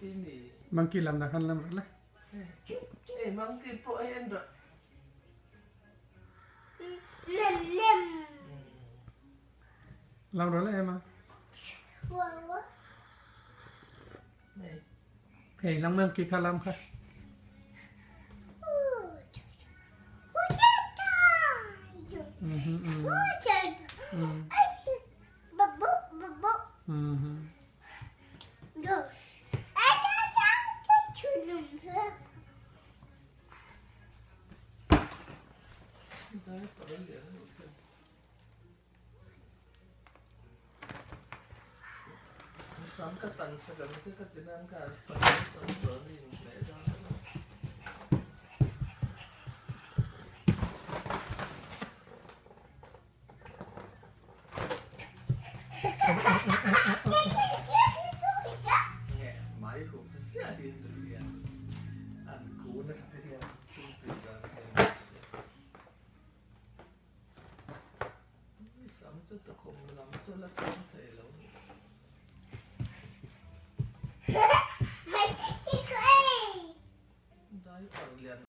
ini. Monkey lam dah kan lam lah. Monkey po ay andra. Lem. Lam dah emang. Wow. Hey, lang monkey kalam kah? Sampai tanpa itu ketenangan pada seluruh ini.